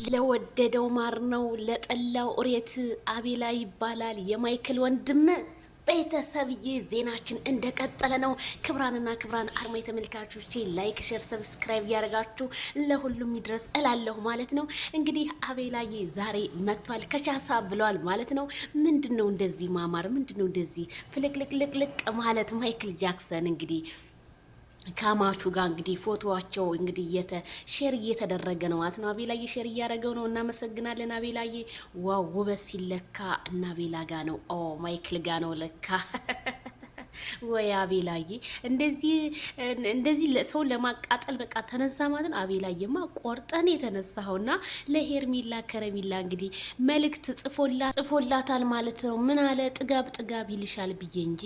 ለወደደው ማር ነው ለጠላው እሬት አቤላ ይባላል የማይክል ወንድም። ቤተሰብዬ ዜናችን እንደቀጠለ ነው። ክብራንና ክብራን አርማይ ተመልካቾቼ ላይክ፣ ሼር፣ ሰብስክራይብ ያደርጋችሁ ለሁሉም ይድረስ እላለሁ ማለት ነው። እንግዲህ አቤላዬ ዛሬ መጥቷል ከቻሳ ብለዋል ማለት ነው። ምንድነው እንደዚህ ማማር? ምንድነው እንደዚህ ፍልቅልቅልቅ ማለት? ማይክል ጃክሰን እንግዲህ ከማቹ ጋር እንግዲህ ፎቶዋቸው እንግዲህ ሼር እየተደረገ ነው ማለት ነው። አቤላዬ ሼር እያደረገው ነው። እናመሰግናለን አቤላዬ። ዋው ውበት ሲለካ እና አቤላ ጋ ነው። ኦ ማይክል ጋ ነው ለካ። ወይ አቤላዬ እንደዚህ ሰው ለማቃጠል በቃ ተነሳ ማለት ነው። አቤላዬማ ቆርጠን የተነሳውና ለሄርሚላ ከረሚላ እንግዲህ መልእክት ጽፎላታል ማለት ነው። ምን አለ? ጥጋብ ይልሻል ብዬ እንጂ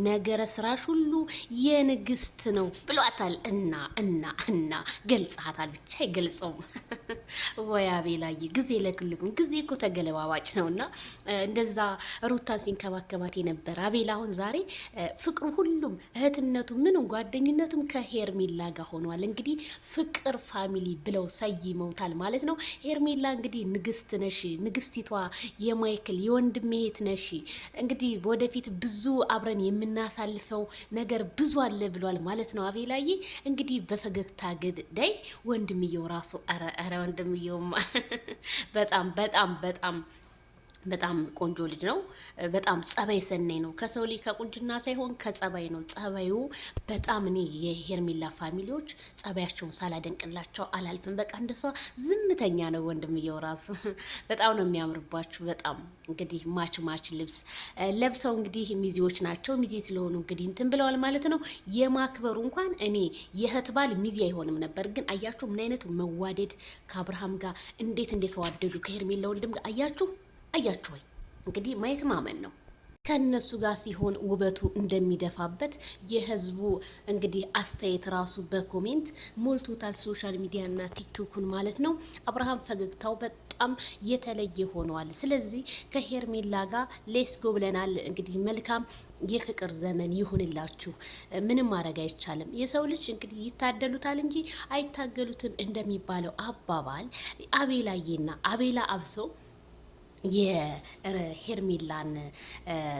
ነገረ ስራሽ ሁሉ የንግስት ነው ብሏታል። እና ገልጻታል ብቻ አይገልጸውም። ወይ አቤላዬ ጊዜ ለግልጉን ጊዜ እኮ ተገለባባጭ ነውና እንደዛ ሩታን ሲንከባከባት የነበረ አቤላ አሁን ዛሬ ፍቅሩ ሁሉም እህትነቱ ምንም ጓደኝነቱም ከሄርሜላ ጋር ሆኗል። እንግዲህ ፍቅር ፋሚሊ ብለው ሰይመውታል ማለት ነው። ሄርሜላ እንግዲህ ንግስት ነሽ፣ ንግስቲቷ የማይክል የወንድም እህት ነሽ። እንግዲህ ወደፊት ብዙ አብረን የምናሳልፈው ነገር ብዙ አለ ብሏል ማለት ነው። አቤላዬ እንግዲህ በፈገግታ ገዳይ ወንድምየው ራሱ ኧረ ወንድምየውማ በጣም ቆንጆ ልጅ ነው። በጣም ጸባይ ሰናይ ነው። ከሰው ልጅ ከቁንጅና ሳይሆን ከጸባይ ነው። ጸባዩ በጣም እኔ የሄርሜላ ፋሚሊዎች ጸባያቸውን ሳላደንቅላቸው አላልፍም። በቃ እንደሷ ዝምተኛ ነው ወንድምየው ራሱ በጣም ነው የሚያምርባችሁ። በጣም እንግዲህ ማች ልብስ ለብሰው እንግዲህ ሚዜዎች ናቸው። ሚዜ ስለሆኑ እንግዲህ እንትን ብለዋል ማለት ነው። የማክበሩ እንኳን እኔ የእህት ባል ሚዜ አይሆንም ነበር። ግን አያችሁ ምን አይነት መዋደድ ከአብርሃም ጋር እንዴት ተዋደዱ ከሄርሜላ ወንድም ጋር አያችሁ ወይ እንግዲህ ማየት ማመን ነው። ከነሱ ጋር ሲሆን ውበቱ እንደሚደፋበት የህዝቡ እንግዲህ አስተያየት ራሱ በኮሜንት ሞልቶታል። ሶሻል ሚዲያና ቲክቶኩን ማለት ነው። አብርሃም ፈገግታው በጣም የተለየ ሆኗል። ስለዚህ ከሄርሜላ ጋር ሌስጎ ብለናል። እንግዲህ መልካም የፍቅር ዘመን ይሁንላችሁ። ምንም ማድረግ አይቻልም። የሰው ልጅ እንግዲህ ይታደሉታል እንጂ አይታገሉትም እንደሚባለው አባባል አቤላዬና አቤላ አብሶ የሄርሜላን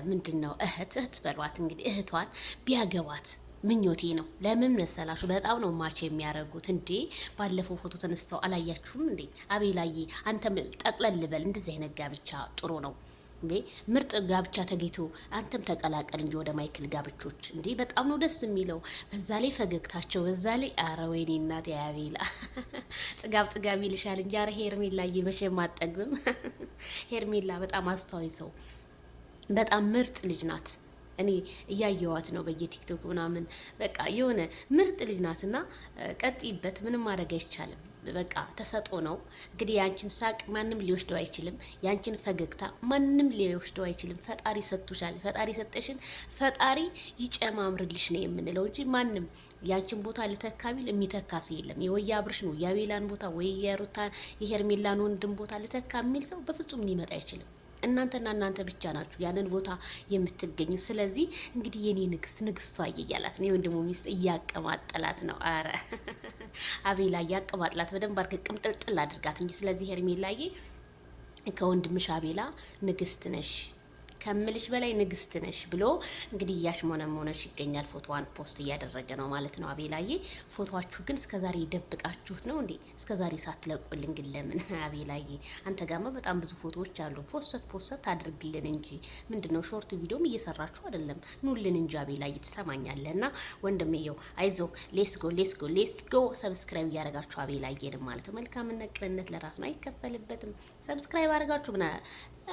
ምንድን ነው እህት በሏት እንግዲህ እህቷን ቢያገባት ምኞቴ ነው። ለምን መሰላችሁ? በጣም ነው ማች የሚያደርጉት። እንዴ ባለፈው ፎቶ ተነስተው አላያችሁም እንዴ? አቤላዬ አንተም ጠቅለል በል። እንደዚህ አይነት ጋብቻ ጥሩ ነው እንዴ? ምርጥ ጋብቻ ተገኝቶ አንተም ተቀላቀል እንጂ ወደ ማይክል ጋብቾች። እንዴ በጣም ነው ደስ የሚለው። በዛ ላይ ፈገግታቸው፣ በዛ ላይ አረ ወይኔ እናት ያቤላ ጥጋብ ይልሻል እንጂ አረ ሄርሜላዬ መቼም አጠግብም። ሄርሜላ በጣም አስተዋይ ሰው፣ በጣም ምርጥ ልጅ ናት። እኔ እያየዋት ነው በየቲክቶክ ምናምን። በቃ የሆነ ምርጥ ልጅ ናትና ቀጥይበት። ምንም ማድረግ አይቻልም። በቃ ተሰጦ ነው እንግዲህ። ያንቺን ሳቅ ማንም ሊወስደው አይችልም። ያንቺን ፈገግታ ማንም ሊወስደው አይችልም። ፈጣሪ ሰጥቶሻል። ፈጣሪ ሰጠሽን ፈጣሪ ይጨማምርልሽ ነው የምንለው እንጂ ማንም ያንቺን ቦታ ልተካ ቢል የሚተካ ሰው የለም። የወያ አብርሽ ነው የአቤላን ቦታ ወይ የሩታን የሄርሜላን ወንድም ቦታ ልተካ የሚል ሰው በፍጹም ሊመጣ አይችልም። እናንተ ብቻ ናችሁ ያንን ቦታ የምትገኙ። ስለዚህ እንግዲህ የኔ ንግስቷ እያላት ነው። የወንድሙ ሚስት እያቀማጠላት ነው። አረ አቤላ እያቀማጥላት በደንብ አድርገህ ቅምጥልጥል አድርጋት እንጂ። ስለዚህ ሄርሜላዬ ከወንድምሽ አቤላ ንግስት ነሽ ከምልሽ በላይ ንግስት ነሽ ብሎ እንግዲህ እያሽሞነሞነሽ ይገኛል። ፎቶዋን ፖስት እያደረገ ነው ማለት ነው። አቤላዬ ፎቶዋችሁ ግን እስከዛሬ ደብቃችሁት ነው እንዴ? እስከዛሬ ሳትለቁልን ግን ለምን? አቤላዬ አንተ ጋማ በጣም ብዙ ፎቶዎች አሉ። ፖስት አድርግልን እንጂ ምንድነው? ሾርት ቪዲዮም እየሰራችሁ አይደለም? ኑልን እንጂ አቤላዬ ትሰማኛለህና ወንድምየው አይዞ። ሌትስ ጎ ሰብስክራይብ እያደረጋችሁ አቤላዬንም ማለት ነው። መልካምነት ቅንነት ለራስ ነው፣ አይከፈልበትም። ሰብስክራይብ አድርጋችሁ ግን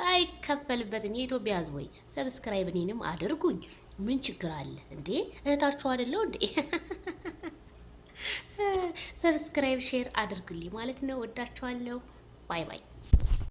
አይከፈልበትም። የኢትዮጵያ ሕዝብ ወይ ሰብስክራይብ እኔንም አድርጉኝ። ምን ችግር አለ እንዴ? እህታችሁ አይደለው እንዴ? ሰብስክራይብ ሼር አድርጉልኝ ማለት ነው። ወዳችኋለሁ። ባይ